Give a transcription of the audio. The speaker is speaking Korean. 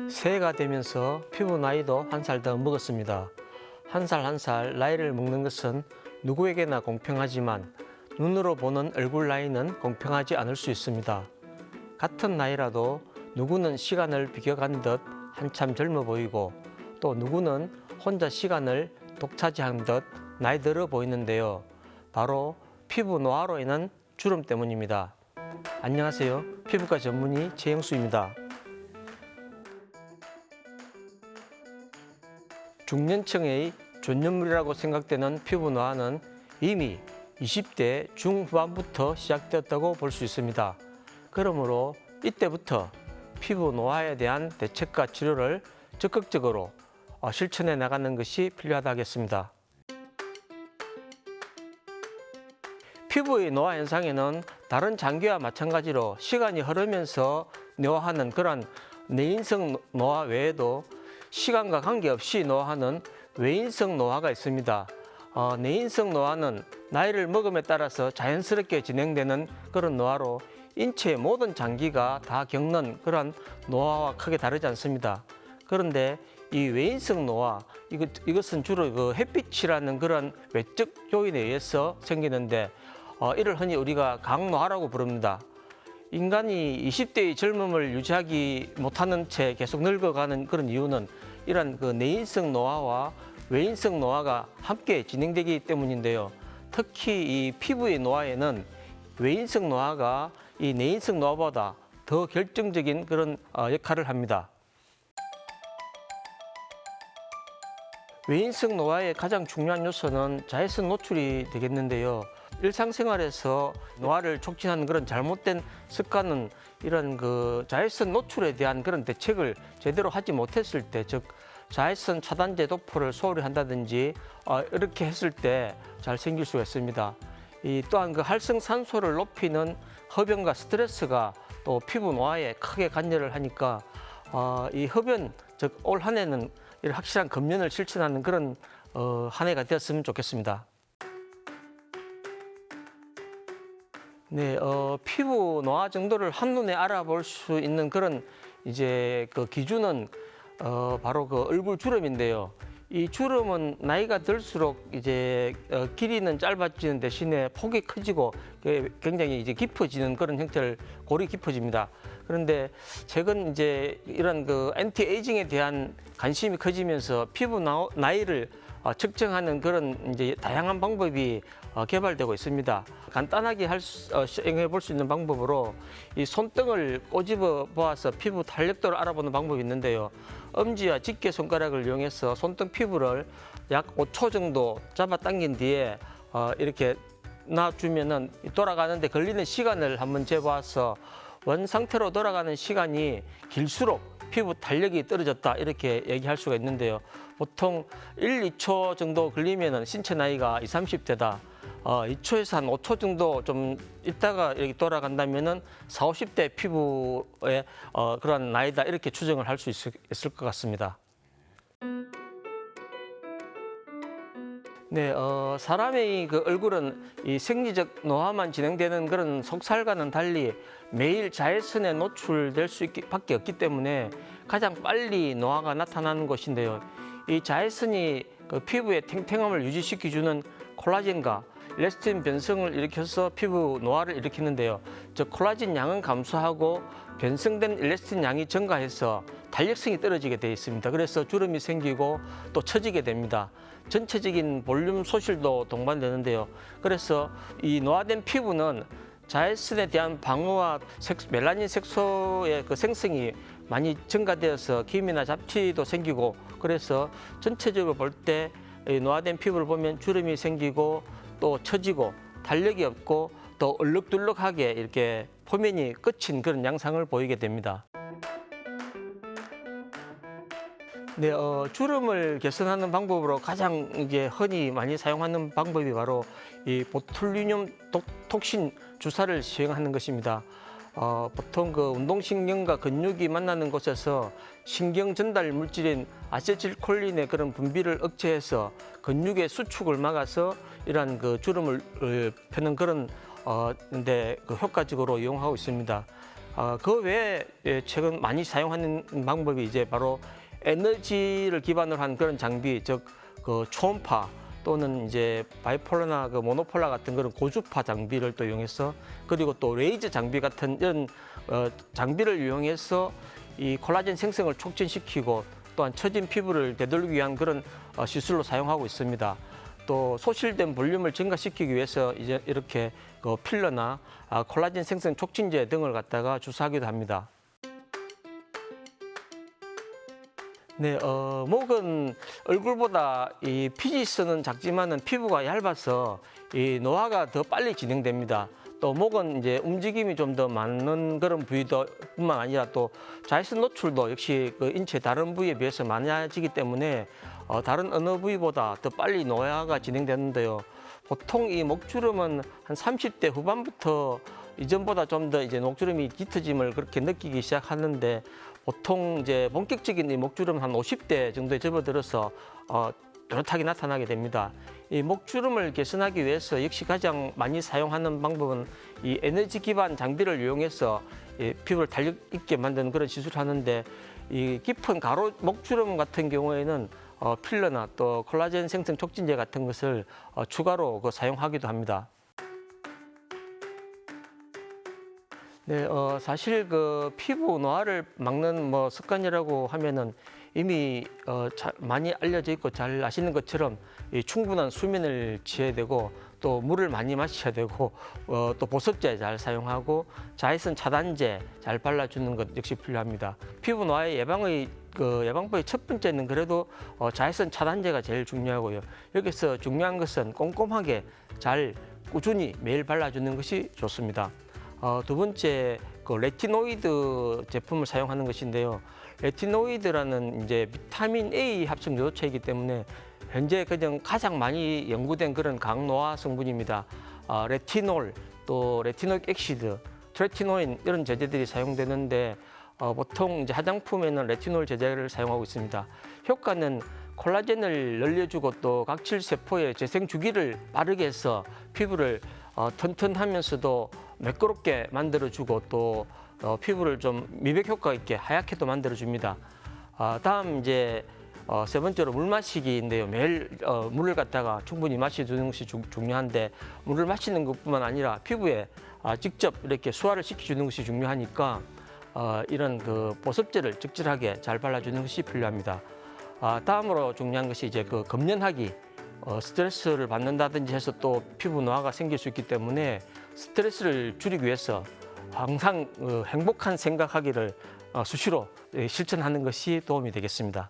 새해가 되면서 피부 나이도 한 살 더 먹었습니다. 한 살 한 살 나이를 먹는 것은 누구에게나 공평하지만 눈으로 보는 얼굴 나이는 공평하지 않을 수 있습니다. 같은 나이라도 누구는 시간을 비껴간 듯 한참 젊어 보이고 또 누구는 혼자 시간을 독차지한 듯 나이 들어 보이는데요. 바로 피부 노화로 인한 주름 때문입니다. 안녕하세요. 피부과 전문의 최영수입니다. 중년층의 전염물이라고 생각되는 피부 노화는 이미 20대 중후반부터 시작되었다고 볼 수 있습니다. 그러므로 이때부터 피부 노화에 대한 대책과 치료를 적극적으로 실천해 나가는 것이 필요하다 하겠습니다. 피부의 노화 현상에는 다른 장기와 마찬가지로 시간이 흐르면서 노화하는 그런 내인성 노화 외에도 시간과 관계없이 노화하는 외인성 노화가 있습니다. 내인성 노화는 나이를 먹음에 따라서 자연스럽게 진행되는 그런 노화로 인체의 모든 장기가 다 겪는 그런 노화와 크게 다르지 않습니다. 그런데 이 외인성 노화, 이것은 주로 그 햇빛이라는 그런 외적 요인에 의해서 생기는데 이를 흔히 우리가 강노화라고 부릅니다. 인간이 20대의 젊음을 유지하기 못하는 채 계속 늙어가는 그런 이유는 이런 그 내인성 노화와 외인성 노화가 함께 진행되기 때문인데요. 특히 이 피부의 노화에는 외인성 노화가 이 내인성 노화보다 더 결정적인 그런 역할을 합니다. 외인성 노화의 가장 중요한 요소는 자외선 노출이 되겠는데요. 일상생활에서 노화를 촉진하는 그런 잘못된 습관은 이런 그 자외선 노출에 대한 그런 대책을 제대로 하지 못했을 때, 즉 자외선 차단제 도포를 소홀히 한다든지 이렇게 했을 때 잘 생길 수가 있습니다. 또한 그 활성산소를 높이는 흡연과 스트레스가 또 피부 노화에 크게 관여를 하니까 이 흡연, 즉 올 한 해는 확실한 금연을 실천하는 그런 한 해가 되었으면 좋겠습니다. 네, 피부 노화 정도를 한눈에 알아볼 수 있는 그런 이제 그 기준은 바로 그 얼굴 주름인데요. 이 주름은 나이가 들수록 이제 길이는 짧아지는 대신에 폭이 커지고 굉장히 이제 깊어지는 그런 형태를 골이 깊어집니다. 그런데 최근 이제 이런 그 엔티에이징에 대한 관심이 커지면서 피부 나이를 측정하는 그런 이제 다양한 방법이 개발되고 있습니다. 간단하게 시행해 볼 수 있는 방법으로 이 손등을 꼬집어 보아서 피부 탄력도를 알아보는 방법이 있는데요. 엄지와 집게 손가락을 이용해서 손등 피부를 약 5초 정도 잡아 당긴 뒤에 이렇게 놔주면은 돌아가는데 걸리는 시간을 한번 재봐서 원 상태로 돌아가는 시간이 길수록 피부 탄력이 떨어졌다 이렇게 얘기할 수가 있는데요. 보통 1, 2초 정도 걸리면은 신체 나이가 20, 30대다. 2초에서 한 5초 정도 좀 있다가 이렇게 돌아간다면은 40, 50대 피부의 그런 나이다 이렇게 추정을 할 수 있을 것 같습니다. 네, 사람의 그 얼굴은 이 생리적 노화만 진행되는 그런 속살과는 달리 매일 자외선에 노출될 밖에 없기 때문에 가장 빨리 노화가 나타나는 것인데요. 이 자외선이 그 피부의 탱탱함을 유지시켜주는 콜라겐과 엘라스틴 변성을 일으켜서 피부 노화를 일으키는데요. 즉 콜라겐 양은 감소하고 변성된 엘라스틴 양이 증가해서 탄력성이 떨어지게 되어 있습니다. 그래서 주름이 생기고 또 처지게 됩니다. 전체적인 볼륨 소실도 동반되는데요. 그래서 이 노화된 피부는 자외선에 대한 방어와 멜라닌 색소의 그 생성이 많이 증가되어서 기미나 잡티도 생기고 그래서 전체적으로 볼 때 노화된 피부를 보면 주름이 생기고 또 처지고 탄력이 없고 또 얼룩덜룩하게 이렇게 표면이 끝인 그런 양상을 보이게 됩니다. 네, 주름을 개선하는 방법으로 가장 이제 흔히 많이 사용하는 방법이 바로 이 보툴리늄 톡신 주사를 시행하는 것입니다. 보통 그 운동신경과 근육이 만나는 곳에서 신경 전달 물질인 아세틸콜린의 그런 분비를 억제해서 근육의 수축을 막아서 이러한 그 주름을 펴는 그런 데 그 효과적으로 이용하고 있습니다. 그 외에 최근 많이 사용하는 방법이 이제 바로 에너지를 기반으로 한 그런 장비, 즉 그 초음파 또는 이제 바이폴러나 그 모노폴라 같은 그런 고주파 장비를 또 이용해서, 그리고 또 레이저 장비 같은 이런 장비를 이용해서 이 콜라겐 생성을 촉진시키고 또한 처진 피부를 되돌리기 위한 그런 시술로 사용하고 있습니다. 또 소실된 볼륨을 증가시키기 위해서 이제 이렇게 그 필러나 콜라겐 생성 촉진제 등을 갖다가 주사하기도 합니다. 네, 목은 얼굴보다 이 피지스는 작지만은 피부가 얇아서 이 노화가 더 빨리 진행됩니다. 또 목은 이제 움직임이 좀 더 많은 그런 부위도 뿐만 아니라 또 자외선 노출도 역시 그 인체 다른 부위에 비해서 많아지기 때문에 다른 어느 부위보다 더 빨리 노화가 진행되는데요. 보통 이 목주름은 한 30대 후반부터 이전보다 좀 더 이제 목주름이 짙어짐을 그렇게 느끼기 시작하는데, 보통 이제 본격적인 이 목주름 한 50대 정도에 접어들어서 뚜렷하게 나타나게 됩니다. 이 목주름을 개선하기 위해서 역시 가장 많이 사용하는 방법은 이 에너지 기반 장비를 이용해서 이 피부를 탄력 있게 만드는 그런 시술을 하는데, 이 깊은 가로 목주름 같은 경우에는 필러나 또 콜라겐 생성 촉진제 같은 것을 추가로 사용하기도 합니다. 네, 사실 그 피부 노화를 막는 습관이라고 하면은 이미 많이 알려져 있고 잘 아시는 것처럼 이 충분한 수면을 취해야 되고, 또 물을 많이 마셔야 되고, 또 보습제 잘 사용하고 자외선 차단제 잘 발라주는 것 역시 필요합니다. 피부 노화의 예방법의 첫 번째는 그래도 자외선 차단제가 제일 중요하고요. 여기서 중요한 것은 꼼꼼하게 잘 꾸준히 매일 발라주는 것이 좋습니다. 두 번째, 그 레티노이드 제품을 사용하는 것인데요. 레티노이드라는 이제 비타민 A 합성 요소체이기 때문에 현재 그냥 가장 많이 연구된 그런 강노화 성분입니다. 레티놀, 또 레티노익 액시드, 트레티노인 이런 제제들이 사용되는데, 보통 이제 화장품에는 레티놀 제제를 사용하고 있습니다. 효과는 콜라겐을 늘려주고 또 각질 세포의 재생 주기를 빠르게 해서 피부를 튼튼하면서도 매끄럽게 만들어주고, 또 피부를 좀 미백 효과 있게 하얗게도 만들어줍니다. 다음 이제 세 번째로 물 마시기인데요. 매일 물을 갖다가 충분히 마셔주는 것이 중요한데, 물을 마시는 것뿐만 아니라 피부에 직접 이렇게 수화를 시켜주는 것이 중요하니까 이런 그 보습제를 적절하게 잘 발라주는 것이 필요합니다. 다음으로 중요한 것이 이제 그 금연하기. 스트레스를 받는다든지 해서 또 피부 노화가 생길 수 있기 때문에 스트레스를 줄이기 위해서 항상 행복한 생각하기를 수시로 실천하는 것이 도움이 되겠습니다.